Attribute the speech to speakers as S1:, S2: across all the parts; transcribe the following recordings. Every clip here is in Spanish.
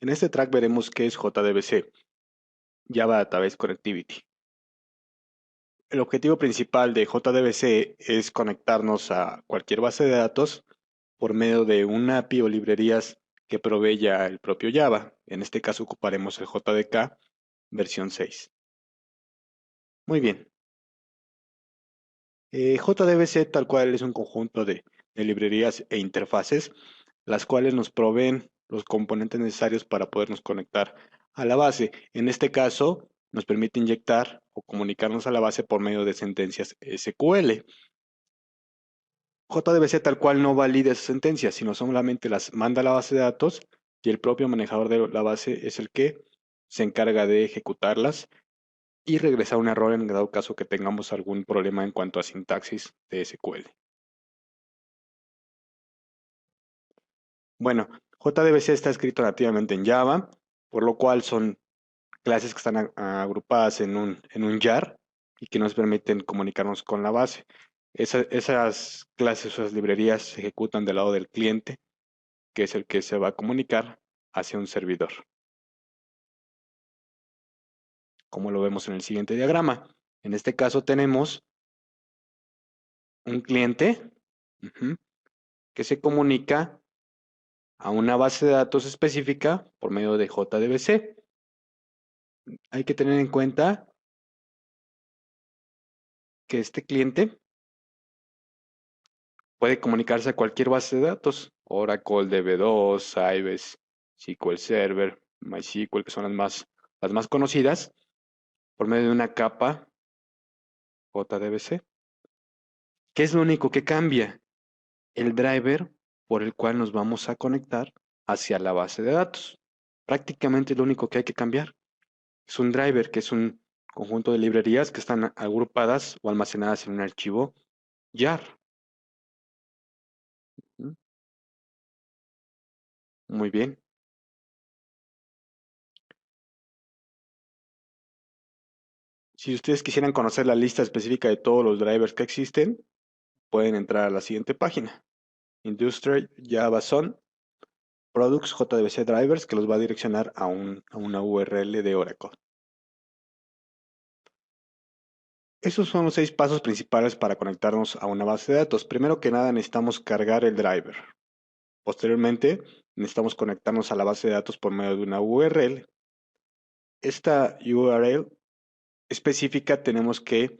S1: En este track veremos qué es JDBC, Java Database Connectivity. El objetivo principal de JDBC es conectarnos a cualquier base de datos por medio de un API o librerías que provee ya el propio Java. En este caso ocuparemos el JDK versión 6. Muy bien. JDBC tal cual es un conjunto de librerías e interfaces, las cuales nos proveen los componentes necesarios para podernos conectar a la base. En este caso, nos permite inyectar o comunicarnos a la base por medio de sentencias SQL. JDBC tal cual no valida esas sentencias, sino solamente las manda a la base de datos y el propio manejador de la base es el que se encarga de ejecutarlas y regresar un error en dado caso que tengamos algún problema en cuanto a sintaxis de SQL. Bueno, JDBC está escrito nativamente en Java, por lo cual son clases que están agrupadas en un jar y que nos permiten comunicarnos con la base. Esas clases o esas librerías se ejecutan del lado del cliente, que es el que se va a comunicar hacia un servidor, como lo vemos en el siguiente diagrama. En este caso tenemos un cliente que se comunica a una base de datos específica por medio de JDBC. Hay que tener en cuenta que este cliente puede comunicarse a cualquier base de datos, Oracle, DB2, Sybase, SQL Server, MySQL, que son las más conocidas, por medio de una capa JDBC. ¿Qué es lo único que cambia? El driver por el cual nos vamos a conectar hacia la base de datos. Prácticamente lo único que hay que cambiar. Es un driver, que es un conjunto de librerías que están agrupadas o almacenadas en un archivo jar. Muy bien. Si ustedes quisieran conocer la lista específica de todos los drivers que existen, pueden entrar a la siguiente página. Industrial JavaSon Products JDBC Drivers, que los va a direccionar a una URL de Oracle. Esos son los 6 pasos principales para conectarnos a una base de datos. Primero que nada necesitamos cargar el driver. Posteriormente necesitamos conectarnos a la base de datos por medio de una URL. Esta URL específica tenemos que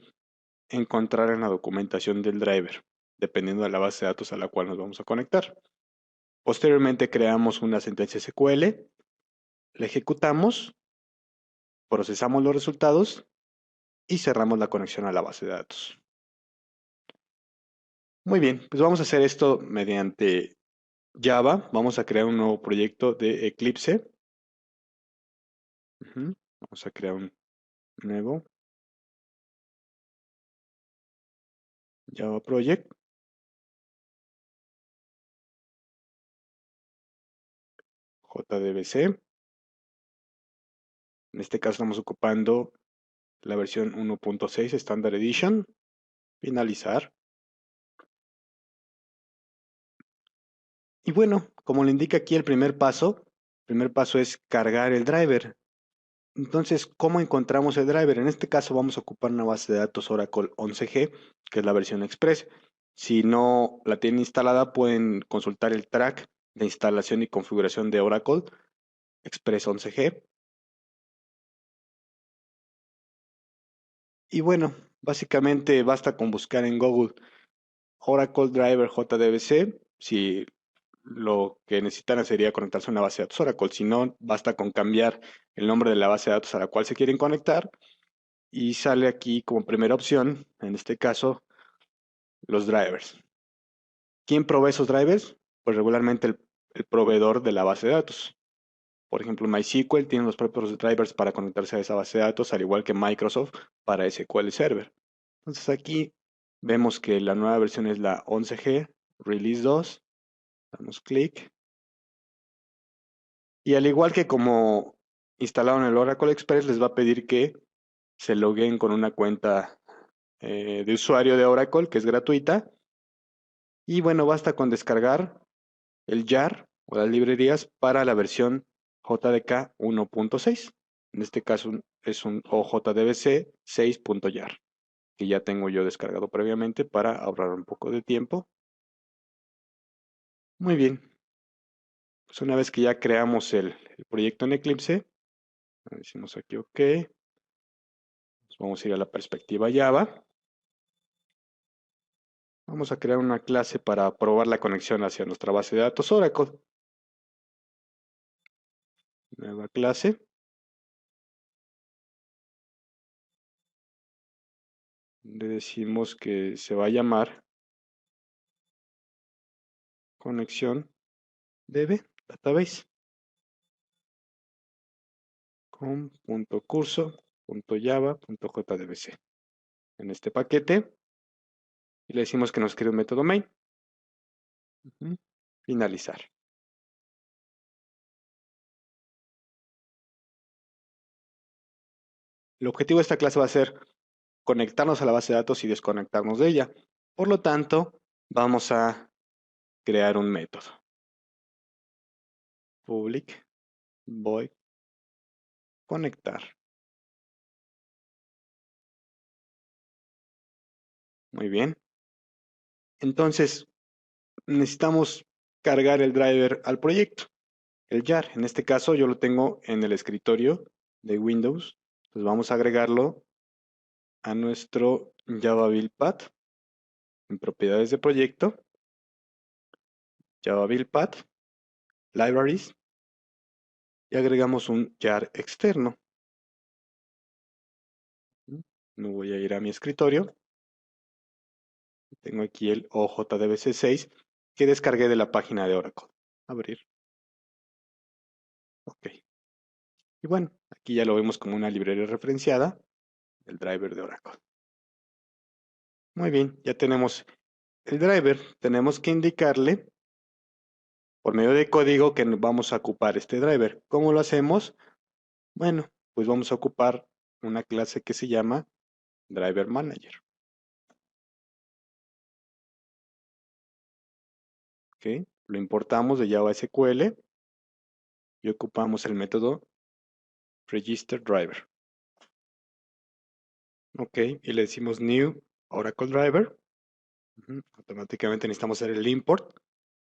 S1: encontrar en la documentación del driver, dependiendo de la base de datos a la cual nos vamos a conectar. Posteriormente creamos una sentencia SQL, la ejecutamos, procesamos los resultados y cerramos la conexión a la base de datos. Muy bien, pues vamos a hacer esto mediante Java. Vamos a crear un nuevo proyecto de Eclipse. Vamos a crear un nuevo Java Project. JDBC. En este caso estamos ocupando la versión 1.6 Standard Edition. Finalizar. Y bueno, como le indica aquí el primer paso es cargar el driver. Entonces, ¿cómo encontramos el driver? En este caso vamos a ocupar una base de datos Oracle 11G, que es la versión Express. Si no la tienen instalada, pueden consultar el track de instalación y configuración de Oracle Express 11G. Y bueno, básicamente basta con buscar en Google Oracle Driver JDBC. Si lo que necesitan sería conectarse a una base de datos Oracle. Si no, basta con cambiar el nombre de la base de datos a la cual se quieren conectar y sale aquí como primera opción, en este caso, los drivers. ¿Quién provee esos drivers? Pues regularmente el proveedor de la base de datos. Por ejemplo, MySQL tiene los propios drivers para conectarse a esa base de datos, al igual que Microsoft para SQL Server. Entonces aquí vemos que la nueva versión es la 11G, Release 2. Damos clic. Y al igual que como instalaron el Oracle Express, les va a pedir que se loguen con una cuenta de usuario de Oracle, que es gratuita. Y bueno, basta con descargar el jar o las librerías para la versión JDK 1.6. En este caso es un OJDBC 6.jar, que ya tengo yo descargado previamente para ahorrar un poco de tiempo. Muy bien, pues una vez que ya creamos el proyecto en Eclipse, decimos aquí OK, pues vamos a ir a la perspectiva Java. Vamos a crear una clase para probar la conexión hacia nuestra base de datos Oracle. Nueva clase. Le decimos que se va a llamar conexión DB database con.curso.java.jdbc en este paquete y le decimos que nos cree un método main. Finalizar. El objetivo de esta clase va a ser conectarnos a la base de datos y desconectarnos de ella. Por lo tanto, vamos a crear un método. Public void conectar. Muy bien. Entonces, necesitamos cargar el driver al proyecto, el jar. En este caso, yo lo tengo en el escritorio de Windows. Entonces, vamos a agregarlo a nuestro Java Build Path en propiedades de proyecto. Java Build Path, Libraries, y agregamos un jar externo. Me voy a ir a mi escritorio. Tengo aquí el OJDBC6 que descargué de la página de Oracle. Abrir. OK. Y bueno, aquí ya lo vemos como una librería referenciada, el driver de Oracle. Muy bien, ya tenemos el driver. Tenemos que indicarle por medio de código que vamos a ocupar este driver. ¿Cómo lo hacemos? Bueno, pues vamos a ocupar una clase que se llama Driver Manager. ¿Ok? Lo importamos de Java SQL y ocupamos el método Register Driver. OK, y le decimos New Oracle Driver. Automáticamente necesitamos hacer el import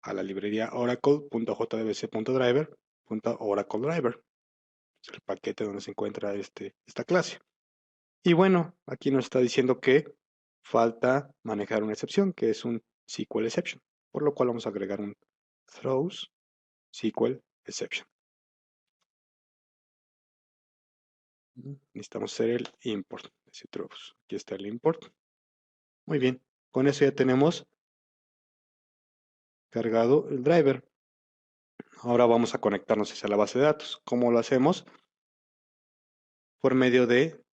S1: a la librería oracle.jdbc.driver.oracledriver. Es el paquete donde se encuentra esta clase. Y bueno, aquí nos está diciendo que falta manejar una excepción, que es un SQL exception, por lo cual vamos a agregar un throws SQL exception. Necesitamos hacer el import de ese throws. Aquí está el import. Muy bien, con eso ya tenemos cargado el driver. Ahora vamos a conectarnos hacia la base de datos. ¿Cómo lo hacemos? Por medio de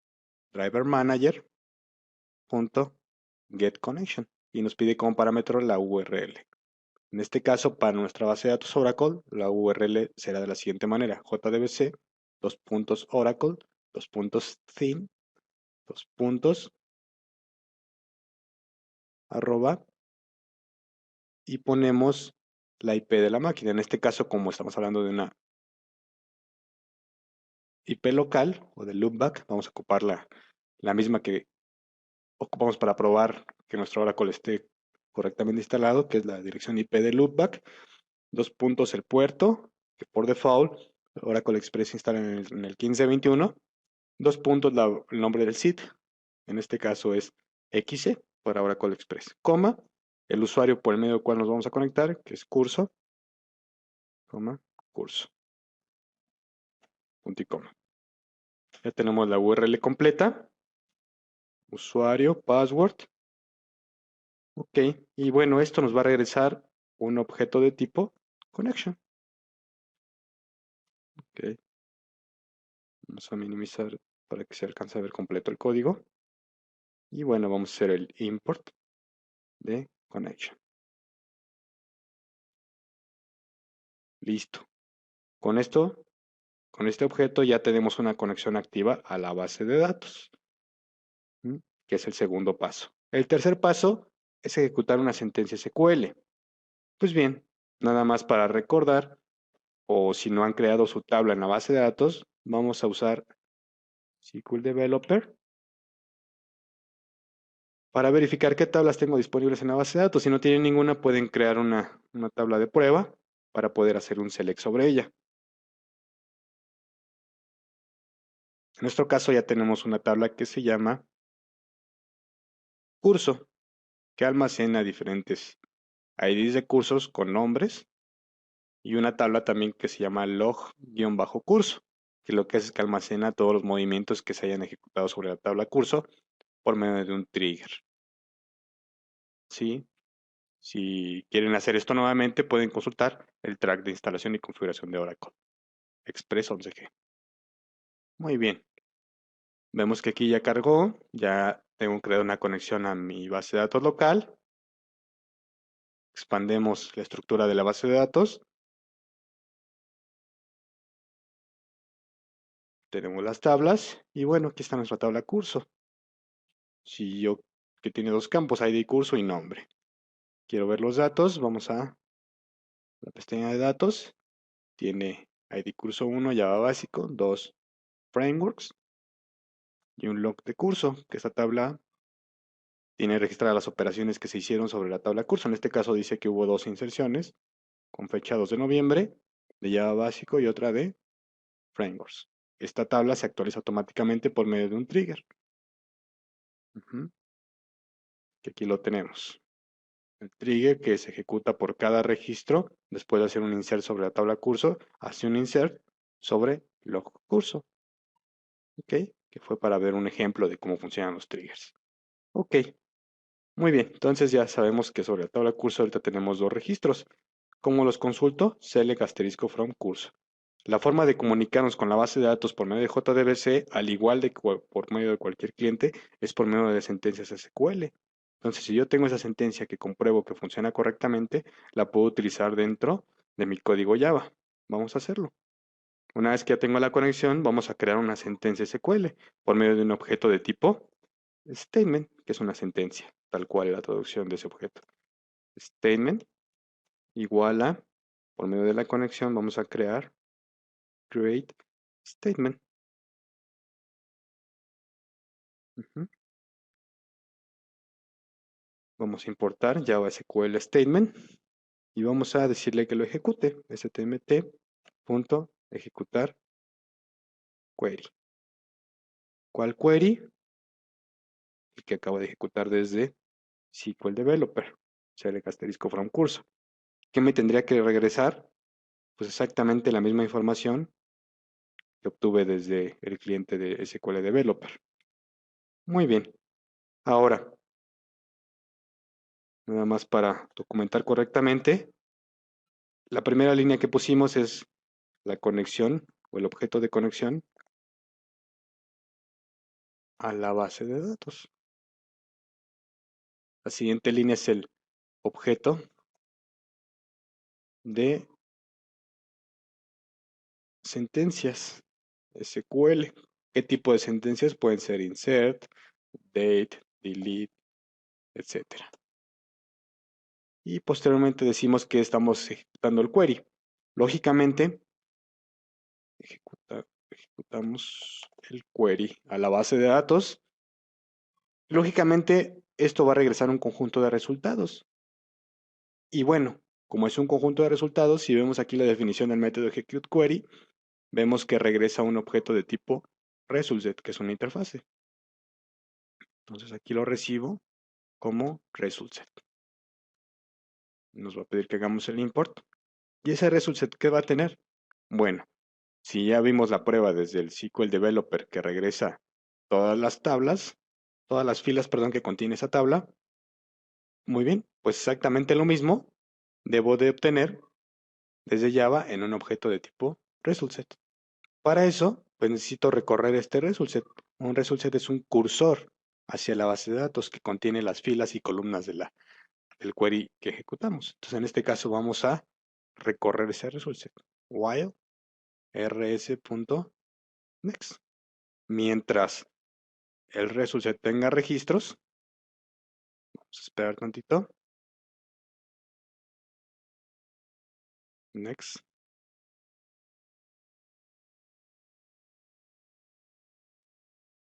S1: driver manager.getConnection y nos pide como parámetro la URL. En este caso, para nuestra base de datos Oracle, la URL será de la siguiente manera: jdbc, Oracle, theme, arroba, y ponemos la IP de la máquina. En este caso, como estamos hablando de una IP local o de loopback, vamos a ocupar la misma que ocupamos para probar que nuestro Oracle esté correctamente instalado, que es la dirección IP de loopback. El puerto, que por default Oracle Express instala en el 1521. El nombre del sitio, en este caso es XC para Oracle Express, coma, el usuario por el medio del cual nos vamos a conectar, que es curso, coma, curso, punto y coma. Ya tenemos la URL completa, usuario, password. OK, y bueno, esto nos va a regresar un objeto de tipo connection. OK, vamos a minimizar para que se alcance a ver completo el código. Y bueno, vamos a hacer el import de connection. Listo. Con esto, con este objeto ya tenemos una conexión activa a la base de datos, que es el segundo paso. El tercer paso es ejecutar una sentencia SQL. Pues bien, nada más para recordar, o si no han creado su tabla en la base de datos, vamos a usar SQL Developer para verificar qué tablas tengo disponibles en la base de datos. Si no tienen ninguna, pueden crear una tabla de prueba para poder hacer un select sobre ella. En nuestro caso ya tenemos una tabla que se llama curso, que almacena diferentes IDs de cursos con nombres y una tabla también que se llama log-curso, que lo que hace es que almacena todos los movimientos que se hayan ejecutado sobre la tabla curso por medio de un trigger. ¿Sí? Si quieren hacer esto nuevamente, pueden consultar el track de instalación y configuración de Oracle Express 11G. Muy bien. Vemos que aquí ya cargó, ya tengo creado una conexión a mi base de datos local. Expandemos la estructura de la base de datos. Tenemos las tablas y bueno, aquí está nuestra tabla curso. Si yo, que tiene dos campos, ID curso y nombre. Quiero ver los datos, vamos a la pestaña de datos. Tiene ID curso 1, Java básico, 2 frameworks y un log de curso, que esta tabla tiene registradas las operaciones que se hicieron sobre la tabla curso. En este caso dice que hubo dos inserciones con fecha 2 de noviembre de Java básico y otra de frameworks. Esta tabla se actualiza automáticamente por medio de un trigger. Que aquí lo tenemos. El trigger que se ejecuta por cada registro, después de hacer un insert sobre la tabla curso, hace un insert sobre log curso. ¿Ok? Que fue para ver un ejemplo de cómo funcionan los triggers. Ok, muy bien. Entonces ya sabemos que sobre la tabla curso ahorita tenemos dos registros. ¿Cómo los consulto? Select asterisco from curso. La forma de comunicarnos con la base de datos por medio de JDBC, al igual de por medio de cualquier cliente, es por medio de sentencias SQL. Entonces, si yo tengo esa sentencia que compruebo que funciona correctamente, la puedo utilizar dentro de mi código Java. Vamos a hacerlo. Una vez que ya tengo la conexión, vamos a crear una sentencia SQL por medio de un objeto de tipo statement, que es una sentencia, tal cual la traducción de ese objeto. Statement igual a, por medio de la conexión, vamos a crear create statement. Vamos a importar Java SQL statement y vamos a decirle que lo ejecute. stmt.ejecutar query. ¿Cuál query? El que acabo de ejecutar desde SQL Developer. Select asterisco from curso. ¿Qué me tendría que regresar? Pues exactamente la misma información que obtuve desde el cliente de SQL Developer. Muy bien. Ahora, nada más para documentar correctamente, la primera línea que pusimos es la conexión o el objeto de conexión a la base de datos. La siguiente línea es el objeto de sentencias SQL. ¿Qué tipo de sentencias? Pueden ser insert, date, delete, etcétera. Y posteriormente decimos que estamos ejecutando el query. Lógicamente, ejecutamos el query a la base de datos. Lógicamente, esto va a regresar un conjunto de resultados. Y bueno, como es un conjunto de resultados, si vemos aquí la definición del método executeQuery, vemos que regresa un objeto de tipo resultSet, que es una interfase. Entonces aquí lo recibo como resultSet. Nos va a pedir que hagamos el import. ¿Y ese resultSet qué va a tener? Bueno, si ya vimos la prueba desde el SQL Developer que regresa todas las tablas, todas las filas, perdón, que contiene esa tabla, muy bien, pues exactamente lo mismo debo de obtener desde Java en un objeto de tipo resultSet. Para eso, pues necesito recorrer este resultSet. Un resultSet es un cursor hacia la base de datos que contiene las filas y columnas del query que ejecutamos. Entonces, en este caso vamos a recorrer ese resultSet. While rs.next. Mientras el resultSet tenga registros, vamos a esperar tantito. Next.